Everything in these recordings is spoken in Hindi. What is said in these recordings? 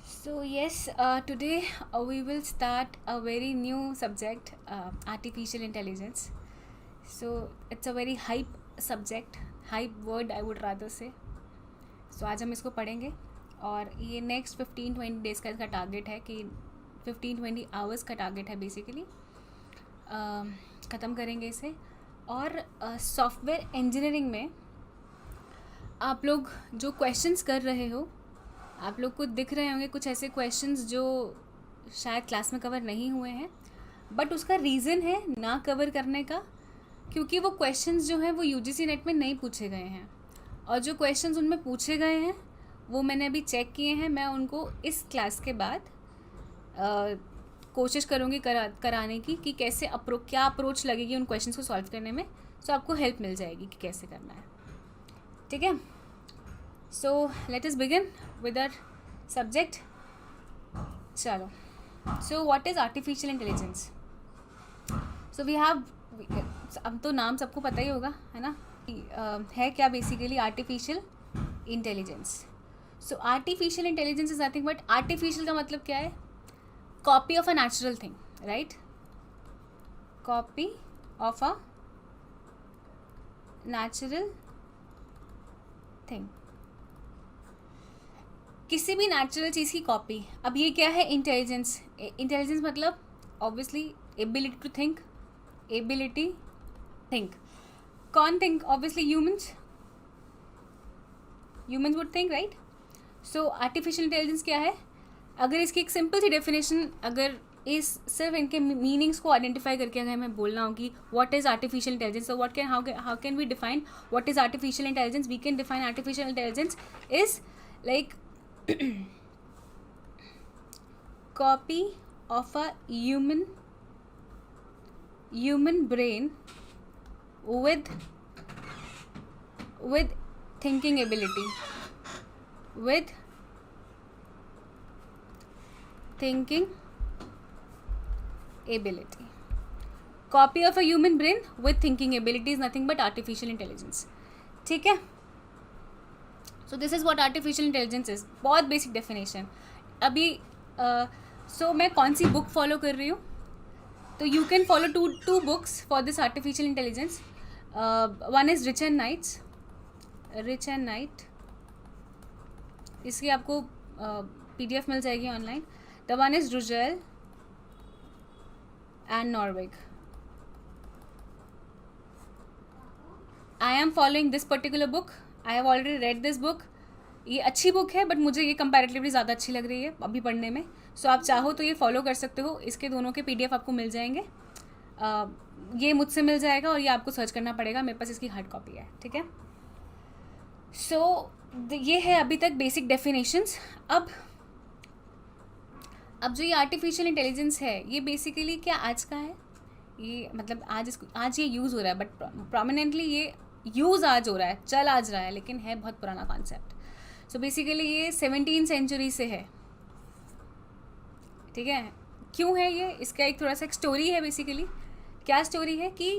So yes, today we will start a very new subject, artificial intelligence. So it's a very hype subject, hype word I would rather say. So आज हम इसको पढ़ेंगे और ये नेक्स्ट 15-20 डेज़ का इसका टारगेट है कि 15-20 आवर्स का टारगेट है बेसिकली। ख़त्म करेंगे इसे। और सॉफ्टवेयर इंजीनियरिंग में आप लोग जो क्वेश्चंस कर रहे हो, आप लोग को दिख रहे होंगे कुछ ऐसे क्वेश्चंस जो शायद क्लास में कवर नहीं हुए हैं, बट उसका रीज़न है ना कवर करने का, क्योंकि वो क्वेश्चंस जो हैं वो यूजीसी नेट में नहीं पूछे गए हैं, और जो क्वेश्चंस उनमें पूछे गए हैं वो मैंने अभी चेक किए हैं। मैं उनको इस क्लास के बाद कोशिश करूँगी कराने की कि कैसे क्या अप्रोच लगेगी उन क्वेश्चंस को सॉल्व करने में, सो आपको हेल्प मिल जाएगी कि कैसे करना है। ठीक है, so let us begin with our subject. चलो, so what is artificial intelligence? So we have, अब तो नाम सबको पता ही होगा, है ना, है क्या basically artificial intelligence. So artificial intelligence is nothing but, artificial का मतलब क्या है? Copy of a natural thing, right? Copy of a natural thing, किसी भी नेचुरल चीज़ की कॉपी। अब ये क्या है? इंटेलिजेंस। इंटेलिजेंस मतलब obviously ability to think, ability think. कौन think? Obviously humans would think, right? So artificial intelligence क्या है? अगर इसकी एक सिंपल सी डेफिनेशन, अगर इस सिर्फ इनके मीनिंग्स को आइडेंटिफाई करके अगर मैं बोलना हो कि what is artificial intelligence, so how can we define what is artificial intelligence? We can define artificial intelligence is like copy of a human brain with thinking ability, with thinking ability. Copy of a human brain with thinking ability is nothing but artificial intelligence. ठीक है, so this is what artificial intelligence is. बहुत बेसिक डेफिनेशन। अभी सो मैं कौन सी बुक फॉलो कर रही हूँ? तो you can follow two books for this artificial intelligence. One is Rich and Knight, इसकी आपको PDF मिल जाएगी online. The one is Russell and Norvig. I am following this particular book, I have already read this book. ये अच्छी बुक है, बट मुझे ये कंपैरेटिवली ज़्यादा अच्छी लग रही है अभी पढ़ने में। सो आप चाहो तो ये फॉलो कर सकते हो। इसके दोनों के PDF आपको मिल जाएंगे। ये मुझसे मिल जाएगा और ये आपको सर्च करना पड़ेगा, मेरे पास इसकी हार्ड कॉपी है। ठीक है, सो ये है अभी तक बेसिक डेफिनेशंस। अब जो ये आर्टिफिशियल इंटेलिजेंस है, ये बेसिकली क्या आज का है? ये मतलब आज ये यूज़ हो रहा है, बट प्रोमिनेंटली ये यूज़ आज हो रहा है, चल आज रहा है, लेकिन है बहुत पुराना कॉन्सेप्ट। सो बेसिकली ये 17वीं सेंचुरी से है। ठीक है, क्यों है ये? इसका एक थोड़ा सा एक स्टोरी है बेसिकली। क्या स्टोरी है कि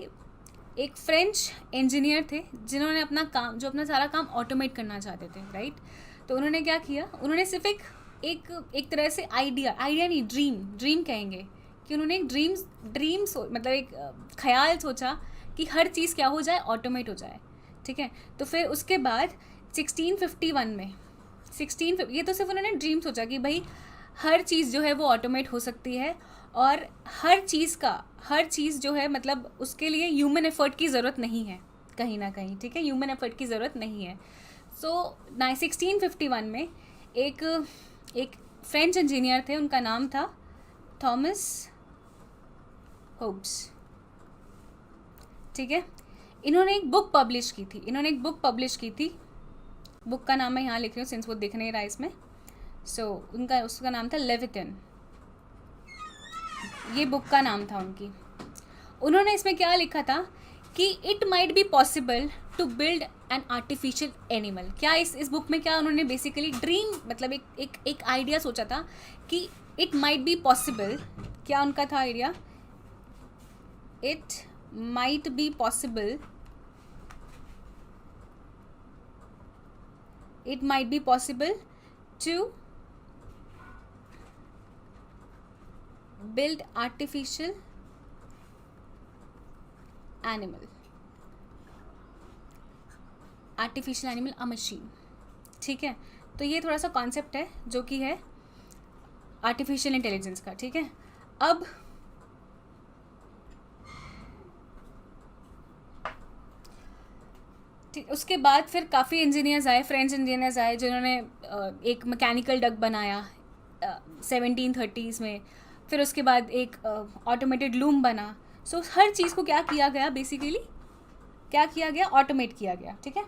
एक फ्रेंच इंजीनियर थे जिन्होंने अपना सारा काम ऑटोमेट करना चाहते थे, राइट? तो उन्होंने क्या किया? उन्होंने सिर्फ एक तरह से आइडिया नहीं, ड्रीम कहेंगे कि उन्होंने एक ड्रीम मतलब एक ख्याल सोचा कि हर चीज़ क्या हो जाए? ऑटोमेट हो जाए। ठीक है, तो फिर उसके बाद 1651 में ये तो सिर्फ उन्होंने ड्रीम सोचा कि भाई हर चीज़ जो है वो ऑटोमेट हो सकती है, और हर चीज़ जो है मतलब उसके लिए ह्यूमन एफर्ट की ज़रूरत नहीं है कहीं ना कहीं। ठीक है, ह्यूमन एफर्ट की ज़रूरत नहीं है। सो 1651 में एक फ्रेंच इंजीनियर थे, उनका नाम था थॉमस होब्स। ठीक है, इन्होंने एक बुक पब्लिश की थी। बुक का नाम मैं यहाँ लिख रही हूँ सिंस वो दिख नहीं रहा इसमें। सो उसका नाम था लेविथन, ये बुक का नाम था उनकी। उन्होंने इसमें क्या लिखा था कि it might be possible to build an artificial animal. क्या इस बुक में क्या उन्होंने बेसिकली ड्रीम मतलब एक आइडिया सोचा था कि इट माइट बी पॉसिबल। क्या उनका था idea? It might be possible it might be possible to build artificial animal a machine. ठीक है, तो ये थोड़ा सा कॉन्सेप्ट है जो कि है आर्टिफिशियल इंटेलिजेंस का. ठीक है, अब उसके बाद फिर काफ़ी इंजीनियर्स आए, फ्रेंच इंजीनियर्स आए, जिन्होंने एक मैकेनिकल डक बनाया 1730s में. फिर उसके बाद एक ऑटोमेटेड लूम बना. सो हर चीज़ को क्या किया गया, बेसिकली क्या किया गया, ऑटोमेट किया गया. ठीक है,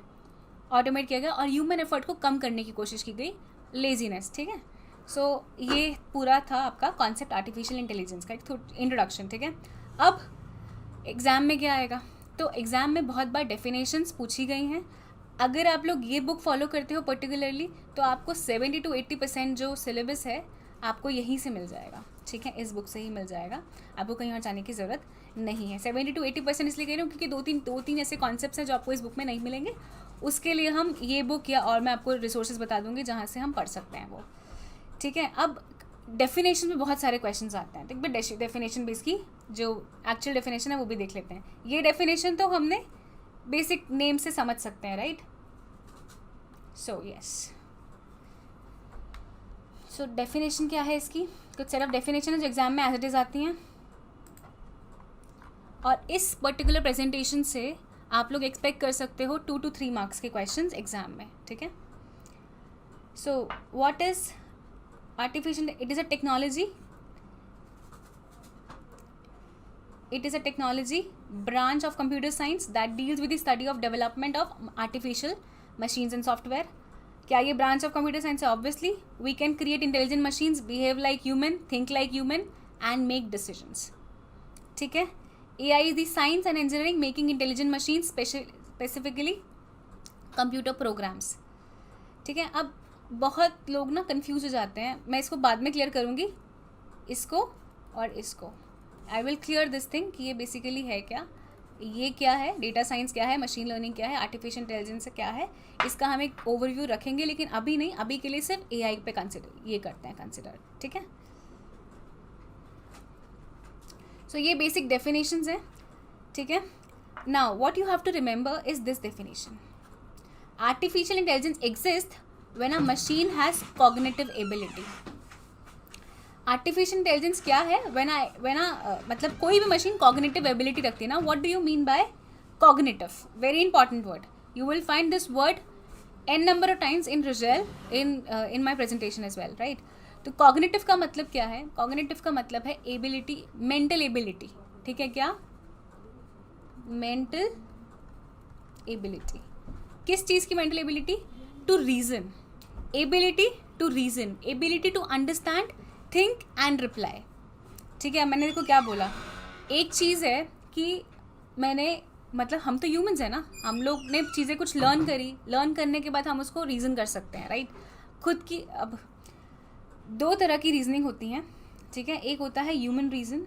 ऑटोमेट किया गया और ह्यूमन एफर्ट को कम करने की कोशिश की गई, लेजीनेस. ठीक है, सो ये पूरा था आपका कॉन्सेप्ट आर्टिफिशियल इंटेलिजेंस का एक इंट्रोडक्शन. ठीक है, अब एग्ज़ाम में क्या आएगा, तो एग्ज़ाम में बहुत बार डेफिनेशंस पूछी गई हैं. अगर आप लोग ये बुक फॉलो करते हो पर्टिकुलरली, तो आपको 70 to 80% जो सिलेबस है आपको यहीं से मिल जाएगा. ठीक है, इस बुक से ही मिल जाएगा, आपको कहीं और जाने की ज़रूरत नहीं है. 70 to 80% इसलिए कह रही हूँ क्योंकि दो तीन ऐसे कॉन्सेप्ट्स हैं जो आपको इस बुक में नहीं मिलेंगे. उसके लिए हम ये बुक या और मैं आपको रिसोर्सेज बता दूँगी जहाँ से हम पढ़ सकते हैं वो. ठीक है, अब डेफिनेशन में बहुत सारे क्वेश्चंस आते हैं. तो डेफिनेशन बेस की जो एक्चुअल डेफिनेशन है वो भी देख लेते हैं. ये डेफिनेशन तो हमने बेसिक नेम से समझ सकते हैं, right. So yes, so definition क्या है इसकी, कुछ सेट ऑफ डेफिनेशन है जो एग्जाम में एज इट इज आती हैं. और इस पर्टिकुलर प्रेजेंटेशन से आप लोग एक्सपेक्ट कर सकते हो 2 to 3 मार्क्स के क्वेश्चंस एग्जाम में. ठीक है, so what is artificial, it is a technology branch of computer science that deals with the study of development of artificial machines and software. क्या ये branch of computer science है? Obviously we can create intelligent machines, behave like human, think like human and make decisions. ठीक है, AI is the science and engineering making intelligent machines, specifically computer programs. ठीक है, अब बहुत लोग ना कंफ्यूज हो जाते हैं, मैं इसको बाद में क्लियर करूँगी, इसको और इसको. I will clear this thing कि ये बेसिकली है क्या, ये क्या है, डेटा साइंस क्या है, मशीन लर्निंग क्या है, आर्टिफिशियल इंटेलिजेंस क्या है, इसका हम एक ओवरव्यू रखेंगे. लेकिन अभी नहीं, अभी के लिए सिर्फ AI पे ये करते हैं कंसिडर. ठीक है, सो ये बेसिक डेफिनेशंस हैं. ठीक है, now what you have to remember is this definition. Artificial intelligence exist when a machine has cognitive ability. Artificial intelligence क्या है, मतलब कोई भी मशीन कॉग्निटिव एबिलिटी रखती है ना. What do you mean by cognitive? Very important word. You will find this word n number of times in result in my presentation as well, right. तो कॉग्निटिव का मतलब क्या है? कॉग्निटिव का मतलब है एबिलिटी, मेंटल एबिलिटी. ठीक है, क्या मेंटल एबिलिटी, किस चीज़ की mental ability? To reason, ability to reason, ability to understand, think and reply. ठीक है, मैंने देखो क्या बोला, एक चीज़ है कि मैंने मतलब हम तो ह्यूमंस हैं ना, हम लोग ने चीज़ें कुछ लर्न करी, लर्न करने के बाद हम उसको रीज़न कर सकते हैं, राइट. खुद की अब 2 तरह की रीजनिंग होती हैं. ठीक है, एक होता है ह्यूमन रीजन,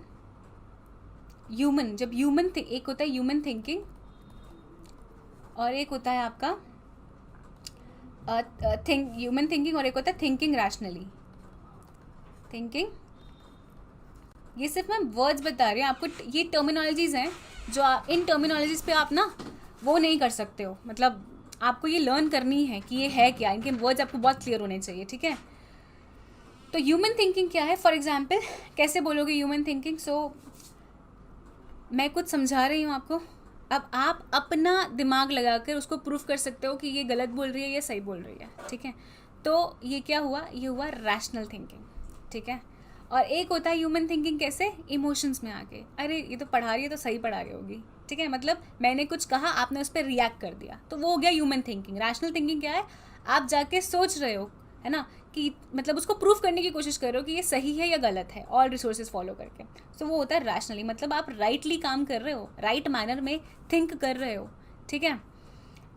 ह्यूमन जब एक होता है ह्यूमन थिंकिंग और एक होता है आपका ह्यूमन थिंकिंग और एक होता है थिंकिंग रैशनली. थिंकिंग, ये सिर्फ मैं वर्ड्स बता रही हूँ आपको, ये टर्मिनोलॉजीज़ हैं जो इन टर्मिनोलॉजीज़ पे आप ना वो नहीं कर सकते हो, मतलब आपको ये लर्न करनी है कि ये है क्या, इनके वर्ड्स आपको बहुत क्लियर होने चाहिए. ठीक है, तो ह्यूमन थिंकिंग क्या है, फॉर एग्जाम्पल कैसे बोलोगे ह्यूमन थिंकिंग. सो मैं कुछ समझा रही हूँ आपको, अब आप अपना दिमाग लगाकर उसको प्रूफ कर सकते हो कि ये गलत बोल रही है या सही बोल रही है. ठीक है, तो ये क्या हुआ, ये हुआ रैशनल थिंकिंग. ठीक है, और एक होता है ह्यूमन थिंकिंग कैसे, इमोशंस में आके, अरे ये तो पढ़ा रही है तो सही पढ़ा रही होगी. ठीक है, मतलब मैंने कुछ कहा, आपने उस पर रिएक्ट कर दिया, तो वो हो गया ह्यूमन थिंकिंग. रैशनल थिंकिंग क्या है, आप जाके सोच रहे हो, है ना, कि मतलब उसको प्रूफ करने की कोशिश कर रहे हो कि ये सही है या गलत है, ऑल रिसोर्सेज फॉलो करके. तो वो होता है रैशनली, मतलब आप राइटली काम कर रहे हो, राइट मैनर में थिंक कर रहे हो. ठीक है,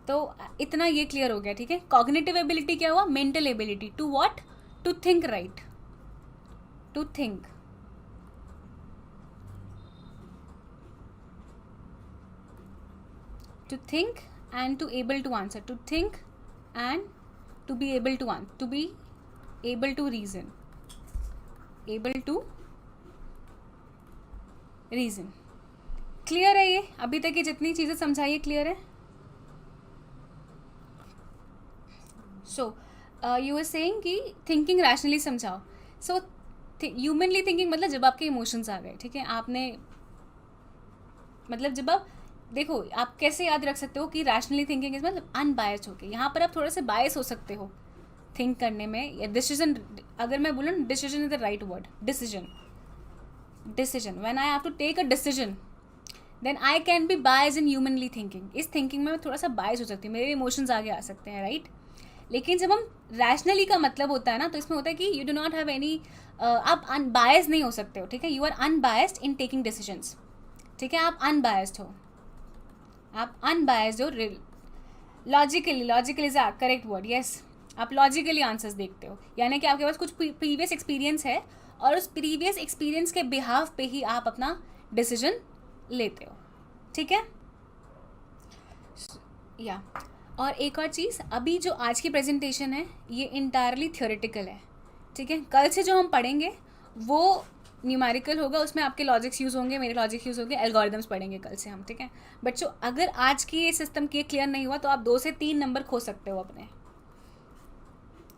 तो इतना ये क्लियर हो गया. ठीक है, कॉग्निटिव एबिलिटी क्या हुआ, mental ability to what, to think right, to think. To think and to able to answer, to think and to be able to answer, to be able to reason, able to reason. Clear है ये? अभी तक ये जितनी चीज़ें समझाइए क्लियर है? सो यू आर सेइंग कि थिंकिंग रैशनली समझाओ। सो ह्यूमनली थिंकिंग मतलब जब आपके इमोशंस आ गए, ठीक है, आपने मतलब जब आप देखो, आप कैसे याद रख सकते हो कि रैशनली थिंकिंग इज मतलब अनबायस्ड होके। यहाँ पर आप थोड़े से बायस हो सकते हो थिंक करने में, या डिसीजन, अगर मैं बोलूँ decision is the right word, decision when I have to take a decision then I can be bias in humanly thinking. इस थिंकिंग में मैं थोड़ा सा बायस हो सकती हूँ, मेरे इमोशंस आगे आ सकते हैं, राइट। लेकिन जब हम रैशनली का मतलब होता है ना, तो इसमें होता है कि you do not have any, आप अनबायस्ड नहीं हो सकते हो, ठीक है, you are unbiased in taking decisions, ठीक है, आप अनबायस्ड हो, आप अनबायस्ड हो। Logically is a correct word, yes. आप लॉजिकली आंसर्स देखते हो, यानी कि आपके पास कुछ प्रीवियस एक्सपीरियंस है और उस प्रीवियस एक्सपीरियंस के बिहाफ पे ही आप अपना डिसीजन लेते हो, ठीक है। या और एक और चीज़, अभी जो आज की प्रेजेंटेशन है ये इंटायरली थ्योरेटिकल है, ठीक है। कल से जो हम पढ़ेंगे वो न्यूमेरिकल होगा, उसमें आपके लॉजिक्स यूज़ होंगे, मेरे लॉजिक्स यूज़ होंगे, एल्गोरिदम्स पढ़ेंगे कल से हम, ठीक है। बट जो अगर आज की ये सिस्टम के क्लियर नहीं हुआ तो आप 2 से 3 नंबर खो सकते हो अपने।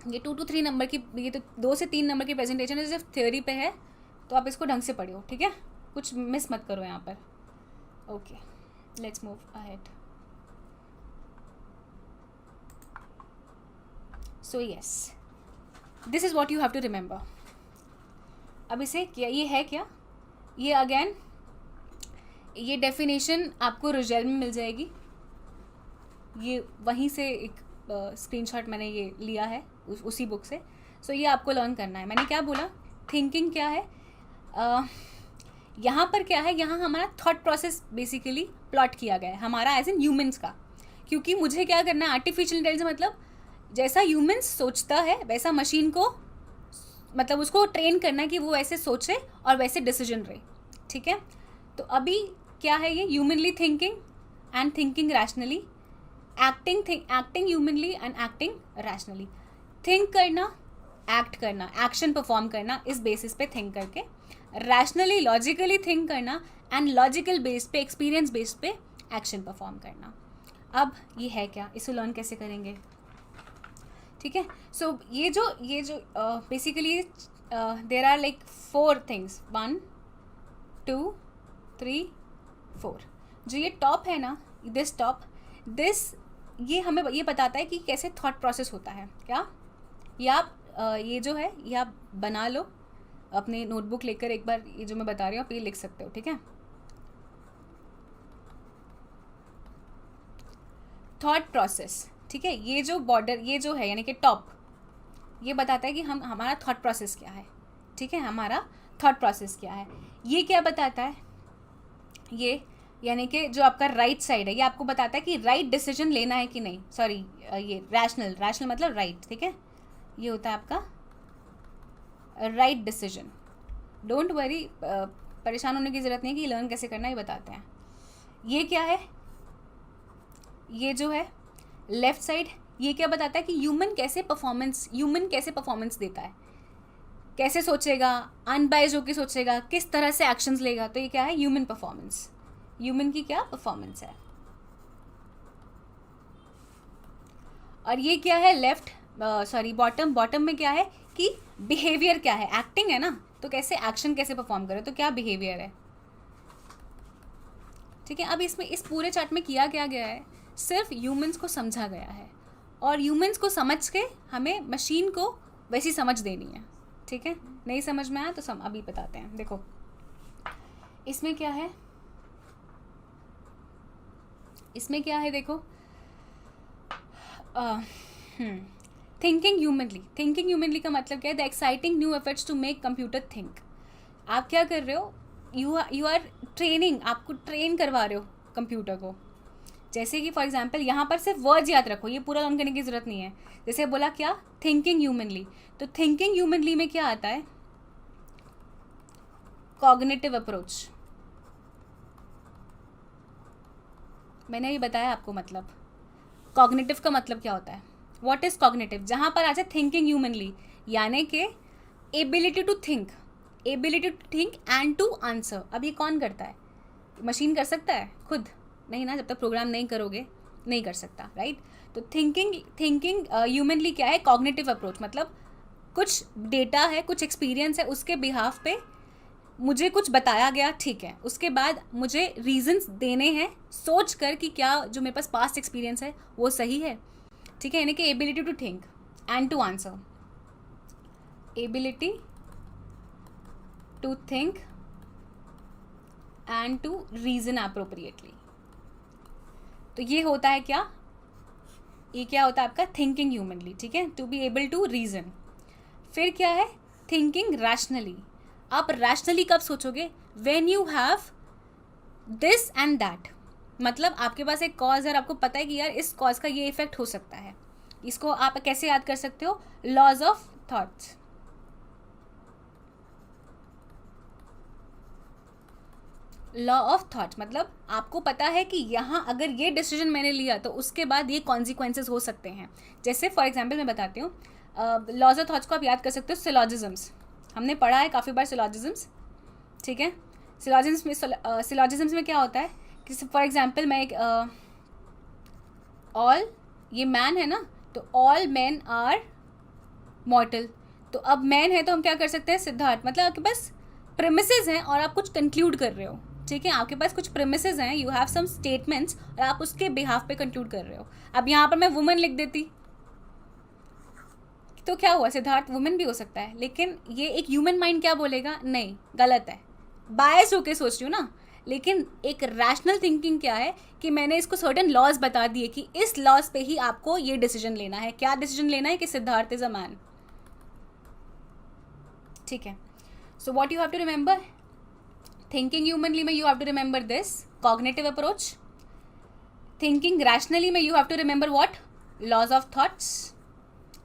ये 2 to 3 नंबर की, ये तो 2 से 3 नंबर की प्रेजेंटेशन है, सिर्फ थ्योरी पे है, तो आप इसको ढंग से पढ़ियो, ठीक है, कुछ मिस मत करो यहाँ पर। Okay, let's move ahead. So yes, this is what you have to remember. अब इसे क्या, ये है क्या, ये अगेन ये डेफिनेशन आपको रिजल्ट में मिल जाएगी, ये वहीं से एक स्क्रीनशॉट मैंने ये लिया है उसी बुक से। सो ये आपको लर्न करना है। मैंने क्या बोला, थिंकिंग क्या है, यहाँ पर क्या है, यहाँ हमारा थॉट प्रोसेस बेसिकली प्लॉट किया गया है हमारा एज इन ह्यूमन्स का, क्योंकि मुझे क्या करना है, आर्टिफिशियल इंटेलिजेंस मतलब जैसा ह्यूमन्स सोचता है वैसा मशीन को, मतलब उसको ट्रेन करना है कि वो वैसे सोचे और वैसे डिसीजन रहे, ठीक है। तो अभी क्या है ये, humanly thinking and thinking rationally, acting humanly and acting rationally. Think करना, एक्ट करना, एक्शन परफॉर्म करना, इस बेसिस पे थिंक करके, रैशनली लॉजिकली थिंक करना एंड लॉजिकल बेस पे, एक्सपीरियंस बेस पे एक्शन परफॉर्म करना। अब ये है क्या, इसे लर्न कैसे करेंगे, ठीक है। सो ये जो basically there are like 4 things, 1 2 3 4। जो ये टॉप है ना, दिस ये हमें ये बताता है कि कैसे थॉट प्रोसेस होता है। क्या ये आप ये जो है ये आप बना लो अपने नोटबुक लेकर, एक बार ये जो मैं बता रही हूँ आप ये लिख सकते हो, ठीक है। थॉट प्रोसेस, ठीक है, ये जो बॉर्डर, ये जो है यानी कि टॉप, ये बताता है कि हम हमारा थॉट प्रोसेस क्या है, ठीक है, हमारा थॉट प्रोसेस क्या है। ये क्या बताता है, ये यानी कि जो आपका राइट साइड है ये आपको बताता है कि राइट डिसीजन लेना है कि नहीं, सॉरी ये रैशनल मतलब राइट, ठीक है, ये होता है आपका राइट डिसीजन। डोंट वरी, परेशान होने की ज़रूरत नहीं है कि लर्न कैसे करना है, ये बताते हैं। ये क्या है, ये जो है लेफ्ट साइड, ये क्या बताता है कि ह्यूमन कैसे परफॉर्मेंस देता है, कैसे सोचेगा, अनबाइज होकर सोचेगा, किस तरह से एक्शंस लेगा। तो ये क्या है, ह्यूमन परफॉर्मेंस, ह्यूमन की क्या परफॉर्मेंस है। और ये क्या है लेफ्ट, सॉरी बॉटम में क्या है कि बिहेवियर क्या है, एक्टिंग है ना, तो कैसे एक्शन कैसे परफॉर्म करे, तो क्या बिहेवियर है, ठीक है। अब इसमें इस पूरे चार्ट में किया क्या गया है, सिर्फ ह्यूमंस को समझा गया है और ह्यूमंस को समझ के हमें मशीन को वैसी समझ देनी है, ठीक है। नहीं समझ में आया तो अभी बताते हैं। देखो इसमें क्या है, देखो थिंकिंग ह्यूमनली का मतलब क्या है, the exciting new efforts to make computer think. आप क्या कर रहे हो, यू आर ट्रेनिंग, आपको ट्रेन करवा रहे हो कंप्यूटर को। जैसे कि फॉर एग्जांपल यहाँ पर सिर्फ वर्ड्स याद रखो, ये पूरा लर्न करने की ज़रूरत नहीं है। जैसे बोला क्या, थिंकिंग ह्यूमनली, तो थिंकिंग ह्यूमनली में क्या आता है, कॉग्निटिव अप्रोच। मैंने ये बताया आपको, मतलब कॉग्निटिव का मतलब क्या होता है, व्हाट इज कॉग्निटिव। जहाँ पर आ जाए थिंकिंग ह्यूमनली, यानी कि ability to think, ability to think and to answer. अब ये कौन करता है? मशीन कर सकता है खुद? नहीं ना, जब तक प्रोग्राम नहीं करोगे नहीं कर सकता, राइट? तो थिंकिंग ह्यूमनली क्या है? कॉग्निटिव अप्रोच, मतलब कुछ डेटा है, कुछ एक्सपीरियंस है, उसके बिहाफ पे मुझे कुछ बताया गया, ठीक है, उसके बाद मुझे रीजंस देने हैं सोच कर कि क्या जो मेरे पास पास्ट एक्सपीरियंस है वो सही है, ठीक है। यानी कि ability to think and to answer, ability to think and to reason appropriately. तो ये होता है क्या? ये क्या होता है आपका? थिंकिंग ह्यूमनली, ठीक है, to be able to reason. फिर क्या है? Thinking rationally. आप रैशनली कब सोचोगे? When you have this and that, मतलब आपके पास एक कॉज है, आपको पता है कि यार इस कॉज का ये इफेक्ट हो सकता है। इसको आप कैसे याद कर सकते हो? Laws of thoughts. Law of thought मतलब आपको पता है कि यहाँ अगर ये डिसीजन मैंने लिया तो उसके बाद ये कॉन्सिक्वेंसेज हो सकते हैं। जैसे फॉर एग्जांपल मैं बताती हूँ, लॉज ऑफ थॉट्स को आप याद कर सकते हो सिलॉजिज्म्स। हमने पढ़ा है काफ़ी बार सिलॉजिज्म्स, ठीक है। सिलॉजिज्म्स में क्या होता है कि फॉर एग्जांपल मैं एक ऑल, ये मैन है ना, तो ऑल मैन आर मॉर्टल। तो अब मैन है तो हम क्या कर सकते हैं? सिद्धार्थ। मतलब आपके पास प्रेमिसेस हैं और आप कुछ कंक्लूड कर रहे हो, ठीक है। आपके पास कुछ प्रेमिसेस हैं, यू हैव सम स्टेटमेंट्स और आप उसके बिहाफ पे कंक्लूड कर रहे हो। अब यहाँ पर मैं वुमन लिख देती तो क्या हुआ? सिद्धार्थ वुमन भी हो सकता है, लेकिन ये एक ह्यूमन माइंड क्या बोलेगा? नहीं, गलत है, बायस होके सोच रही हूँ ना। लेकिन एक रैशनल थिंकिंग क्या है कि मैंने इसको सर्टेन लॉज बता दिए कि इस लॉज पे ही आपको ये डिसीजन लेना है। क्या डिसीजन लेना है? कि सिद्धार्थ इज अ मैन, ठीक है। So what you have to remember? Thinking humanly में you have to remember this cognitive approach. Thinking rationally में you have to remember what? Laws of thoughts,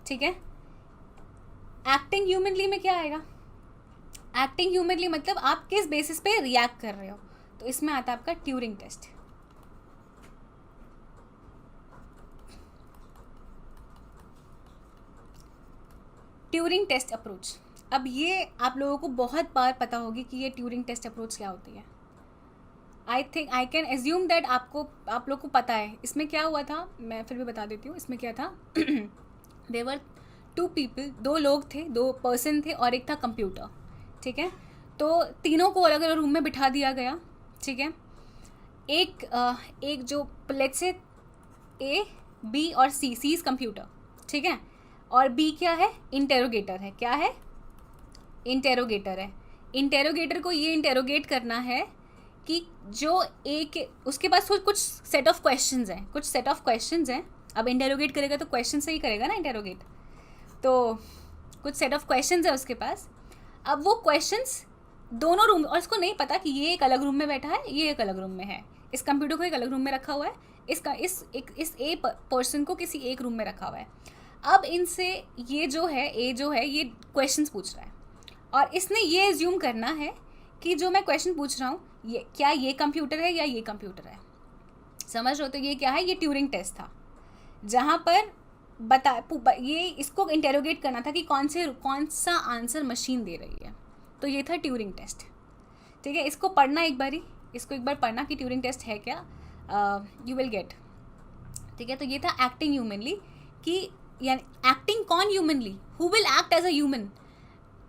ठीक है। एक्टिंग ह्यूमनली में क्या आएगा? एक्टिंग ह्यूमनली मतलब आप किस बेसिस पे रिएक्ट कर रहे हो, तो इसमें आता है आपका Turing test. Turing test approach. अब ये आप लोगों को बहुत बार पता होगी कि ये ट्यूरिंग टेस्ट अप्रोच क्या होती है। I think I can assume that आप लोग को पता है। इसमें क्या हुआ था, मैं फिर भी बता देती हूँ। इसमें क्या था देवर 2 people, 2 लोग थे, 2 पर्सन थे और एक था कंप्यूटर, ठीक है। तो तीनों को अलग अलग रूम में बिठा दिया गया, ठीक है। एक जो लेट्स से A, B और C इज कंप्यूटर, ठीक है, और B क्या है? इंटेरोगेटर है। क्या है? इंटेरोगेटर है। इंटेरोगेटर को ये इंटेरोगेट करना है कि जो एक उसके पास कुछ सेट ऑफ क्वेश्चंस हैं, कुछ सेट ऑफ क्वेश्चंस हैं। अब इंटेरोगेट करेगा तो क्वेश्चन से ही करेगा ना इंटेरोगेट, तो कुछ सेट ऑफ क्वेश्चंस है उसके पास। अब वो क्वेश्चंस दोनों रूम, और इसको नहीं पता कि ये एक अलग रूम में बैठा है, ये एक अलग रूम में है। इस कंप्यूटर को एक अलग रूम में रखा हुआ है, इस ए पर्सन को किसी एक रूम में रखा हुआ है। अब इनसे ये जो है ये क्वेश्चंस पूछ रहा है और इसने ये एज्यूम करना है कि जो मैं क्वेश्चन पूछ रहा हूँ ये क्या ये कंप्यूटर है या ये कंप्यूटर है। समझ रहे हो? तो ये क्या है? ये ट्यूरिंग टेस्ट था, जहाँ पर ये इसको इंटेरोगेट करना था कि कौन सा आंसर मशीन दे रही है। तो ये था ट्यूरिंग टेस्ट, ठीक है। इसको पढ़ना एक बार पढ़ना कि ट्यूरिंग टेस्ट है क्या, यू विल गेट, ठीक है। तो ये था एक्टिंग ह्यूमनली, कि यानी एक्टिंग कौन humanly, who will act as a human.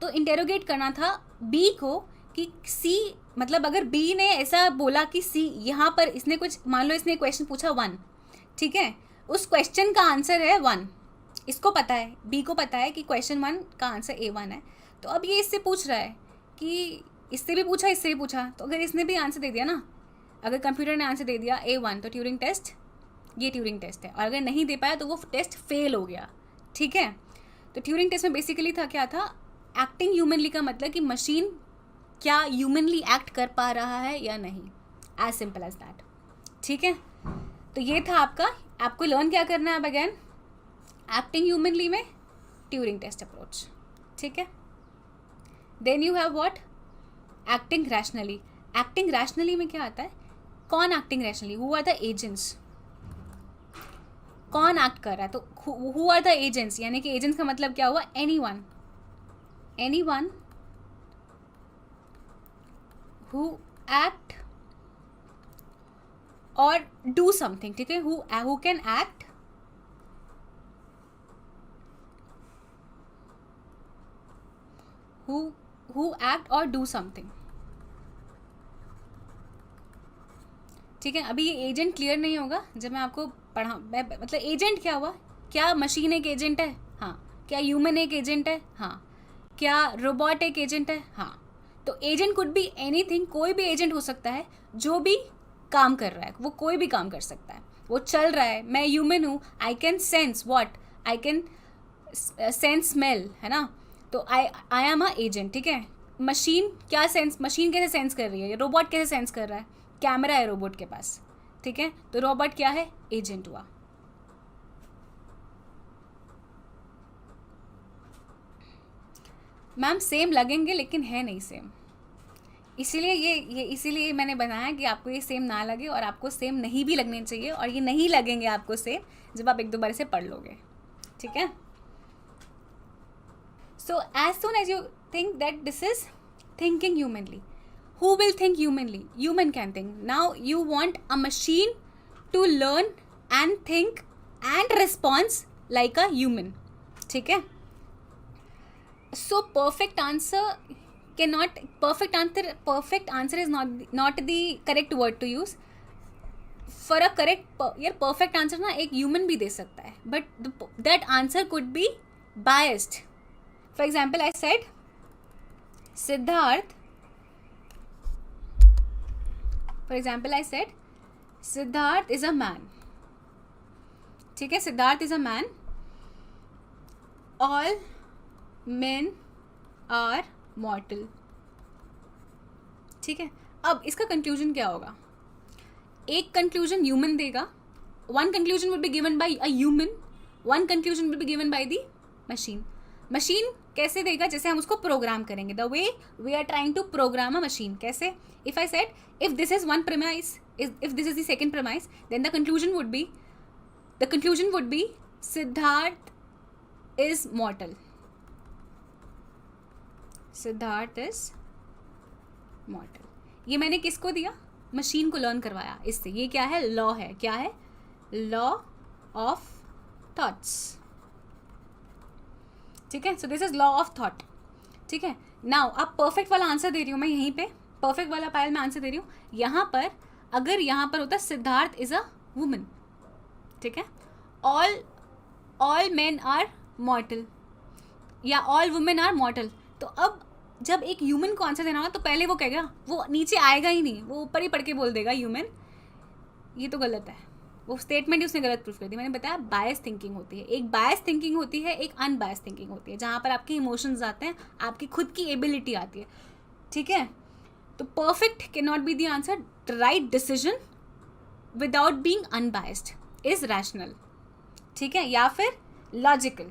तो इंटेरोगेट करना था बी को कि सी, मतलब अगर बी ने ऐसा बोला कि सी यहाँ पर इसने कुछ, मान लो इसने क्वेश्चन पूछा 1, ठीक है, उस क्वेश्चन का आंसर है 1, इसको पता है, बी को पता है कि क्वेश्चन 1 का आंसर A1 है। तो अब ये इससे पूछ रहा है कि इससे भी पूछा, इससे भी पूछा, तो अगर इसने भी आंसर दे दिया ना, अगर कंप्यूटर ने आंसर दे दिया A1, तो ट्यूरिंग टेस्ट, ये ट्यूरिंग टेस्ट है। और अगर नहीं दे पाया तो वो टेस्ट फेल हो गया, ठीक है। तो ट्यूरिंग टेस्ट में बेसिकली था क्या था? एक्टिंग ह्यूमनली का मतलब कि मशीन क्या ह्यूमनली एक्ट कर पा रहा है या नहीं, एज सिंपल एज दैट, ठीक है। तो ये था आपको लर्न क्या करना है अब अगेन, एक्टिंग ह्यूमनली में ट्यूरिंग टेस्ट अप्रोच, ठीक है। Then you have what? Acting rationally. Acting rationally में क्या आता है? कौन acting rationally? Who are the agents, कौन एक्ट कर रहा है। तो हु आर द एजेंट्स, यानी कि एजेंट्स का मतलब क्या हुआ? Anyone who act or do something, ठीक है, who can act who act or do something, ठीक है. अभी ये एजेंट क्लियर नहीं होगा जब मैं आपको मतलब एजेंट क्या हुआ, क्या मशीन एक एजेंट है? हाँ. क्या ह्यूमन एक एजेंट है? हाँ. क्या रोबोट एक एजेंट है? हाँ. तो एजेंट कुड बी एनीथिंग, कोई भी एजेंट हो सकता है जो भी काम कर रहा है, वो कोई भी काम कर सकता है, वो चल रहा है. मैं ह्यूमन हूँ, I can sense what, I can sense smell, है ना. तो आई एम अ एजेंट, ठीक है. मशीन क्या सेंस, मशीन कैसे सेंस कर रही है, रोबोट कैसे सेंस कर रहा है? कैमरा है रोबोट के पास, ठीक है. तो रोबोट क्या है? एजेंट हुआ. मैम सेम लगेंगे लेकिन है नहीं सेम, इसीलिए ये इसीलिए मैंने बनाया कि आपको ये सेम ना लगे, और आपको सेम नहीं भी लगने चाहिए, और ये नहीं लगेंगे आपको सेम जब आप एक दो बार से पढ़ लोगे, ठीक है. So as soon as you think that this is thinking humanly, who will think humanly? Human can think. Now you want a machine to learn and think and respond like a human, ठीक है. So perfect answer is not the correct word to use. For a correct यार perfect answer ना एक human भी दे सकता है, but that answer could be biased. For example, I said Siddharth is a man, ठीक है. Siddharth is a man. All men are mortal, ठीक है. अब इसका कंक्लूजन क्या होगा? एक कंक्लूजन ह्यूमन देगा, one conclusion will be given by a human, one conclusion will be given by the machine. Machine कैसे देगा? जैसे हम उसको प्रोग्राम करेंगे, the way we are trying to program a machine. कैसे? If I said if this is one premise, if this is the second premise, then the conclusion would be Siddharth is mortal. Siddharth is mortal. ये मैंने किसको दिया? मशीन को लर्न करवाया इससे. ये क्या है? लॉ है. क्या है? लॉ ऑफ थॉट्स, ठीक है. सो this is law of thought, ठीक है. नाउ अब परफेक्ट वाला आंसर दे रही हूँ मैं, यहीं पे परफेक्ट वाला पायल में आंसर दे रही हूँ. यहाँ पर अगर यहाँ पर होता सिद्धार्थ इज अ वुमन, ठीक है. ऑल मेन आर मॉर्टल या ऑल वुमेन आर मॉर्टल. तो अब जब एक ह्यूमन को आंसर देना होगा तो पहले वो कहेगा, वो नीचे आएगा ही नहीं, वो ऊपर ही पढ़ के बोल देगा ह्यूमन. ये तो गलत है, वो स्टेटमेंट ही उसने गलत प्रूफ कर दी. मैंने बताया बायस थिंकिंग होती है, एक बायस थिंकिंग होती है, एक अनबायस थिंकिंग होती है, जहाँ पर आपके इमोशंस आते हैं, आपकी खुद की एबिलिटी आती है, ठीक है. तो perfect cannot be the answer. The right decision without being unbiased is rational, ठीक है, या फिर logical,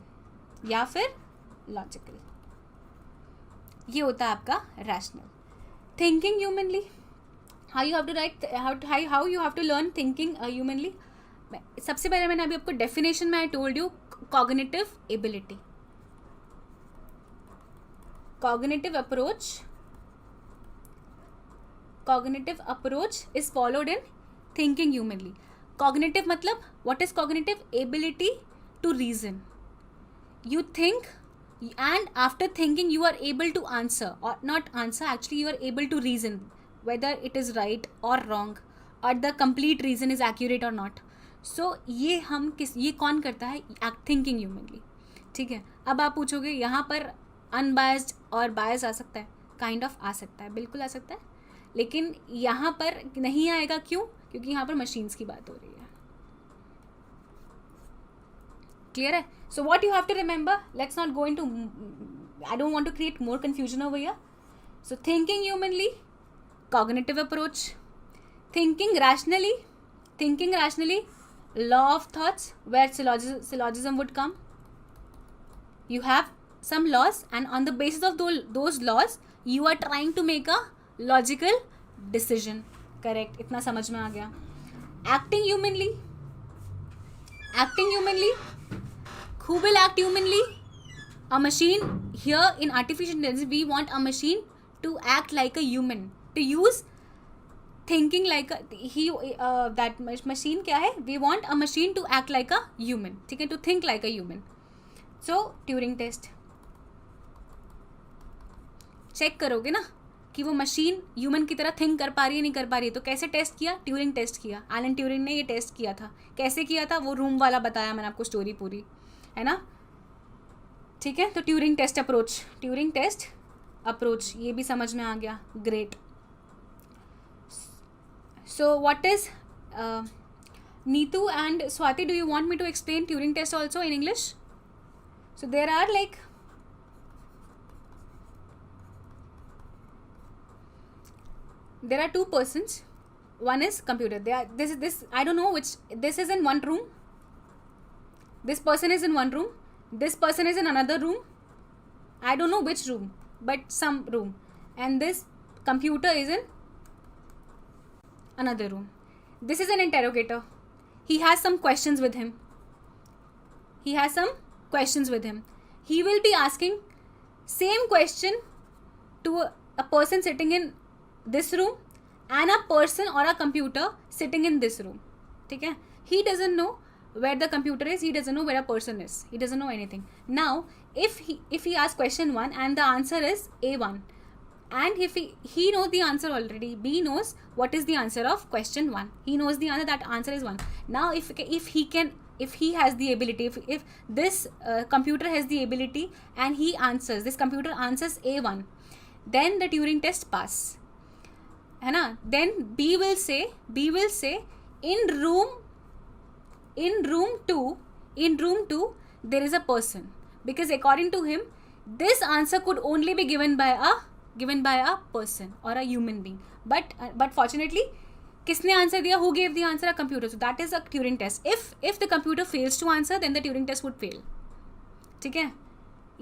ये होता है आपका rational. Thinking humanly, how you have to learn thinking humanly. सबसे पहले मैंने अभी आपको definition में I told you cognitive ability. Cognitive approach is followed in thinking humanly. Cognitive मतलब what is cognitive? Ability to reason. You think and after thinking you are able to answer, or not answer, actually you are able to reason whether it is right or wrong, or the complete reason is accurate or not. So ये कौन करता है? thinking humanly, ठीक है. अब आप पूछोगे यहाँ पर unbiased और bias आ सकता है? kind of आ सकता है, बिल्कुल आ सकता है, लेकिन यहाँ पर नहीं आएगा. क्यों? क्योंकि यहाँ पर मशीन्स की बात हो रही है. क्लियर है? So what you have to remember, let's not go into, I don't want to create more confusion over here. So thinking humanly, cognitive approach. Thinking rationally, law of thoughts, where syllogism would come. You have some laws and on the basis of those laws you are trying to make a logical decision. Correct, इतना समझ में आ गया. Acting humanly, who will act humanly? A machine. Here in artificial intelligence we want a machine to act like a human, to use thinking like he that machine क्या है, we want a machine to act like a human, ठीक है, to think like a human. So Turing test check करोगे ना कि वो मशीन ह्यूमन की तरह थिंक कर पा रही है नहीं कर पा रही है. तो कैसे टेस्ट किया, ट्यूरिंग टेस्ट किया. एलन ट्यूरिंग ने ये टेस्ट किया था. कैसे किया था वो रूम वाला बताया मैंने आपको स्टोरी पूरी, है ना, ठीक है. तो ट्यूरिंग टेस्ट अप्रोच ये भी समझ में आ गया. Great. So what is Neetu and Swati, do you want me to explain Turing test also in English? So there are like there are two persons. One is computer. This I don't know which. This is in one room. This person is in one room. This person is in another room. I don't know which room, but some room. And this computer is in another room. This is an interrogator. He has some questions with him. He will be asking same question to a person sitting in this room and a person or a computer sitting in this room, ठीक है. He doesn't know where the computer is, he doesn't know where a person is, he doesn't know anything. Now if he asks question 1 and the answer is A1, and if he knows the answer already, B knows what is the answer of question 1, he knows the answer, that answer is 1. Now if he has the ability, if this computer has the ability and this computer answers A1, then the Turing test pass, है ना. Then B will say in room 2 there is a person, because according to him this answer could only be given by a person or a human being. But fortunately किसने आंसर दिया? Who gave the answer? A computer. So that is a Turing test. If the computer fails to answer, then the Turing test would fail. ठीक है.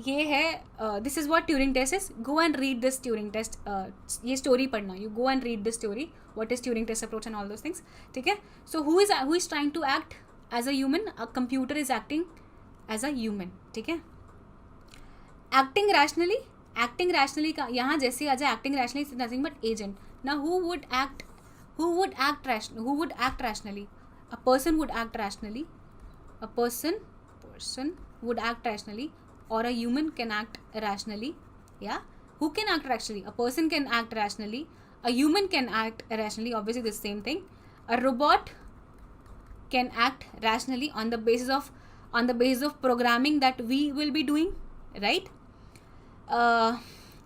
ये है this is what Turing test is. Go and read this Turing test. ये स्टोरी पढ़ना. You go and read this story, what is Turing test approach and all those things, ठीक है. So who is trying to act as a human? A computer is acting as a human, ठीक है. एक्टिंग रैशनली का यहाँ जैसे आ जाए. Acting rationally is nothing but agent. ना who would act rationally? A person would act rationally. A person would act rationally, or a human can act rationally. Yeah, who can act rationally? A person can act rationally, a human can act rationally, obviously the same thing. A robot can act rationally on the basis of programming that we will be doing, right?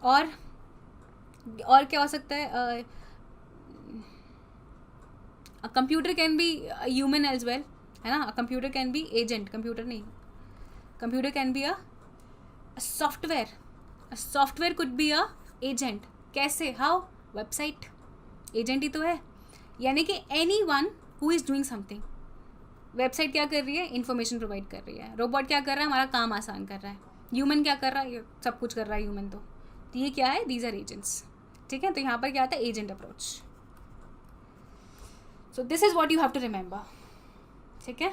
और क्या हो सकता है? A computer can be a human as well, है ना. A computer can be agent. Computer can be a software. A software could be a agent. कैसे? How? Website agent ही तो है. यानी कि anyone who is doing something. Website क्या कर रही है? इन्फॉर्मेशन प्रोवाइड कर रही है. रोबोट क्या कर रहा है? हमारा काम आसान कर रहा है. ह्यूमन क्या कर रहा है? ये सब कुछ कर रहा है ह्यूमन. तो ये क्या है? दीज आर एजेंट्स, ठीक है. तो यहाँ पर क्या आता है? Agent approach. So this is what you have to remember, ठीक है.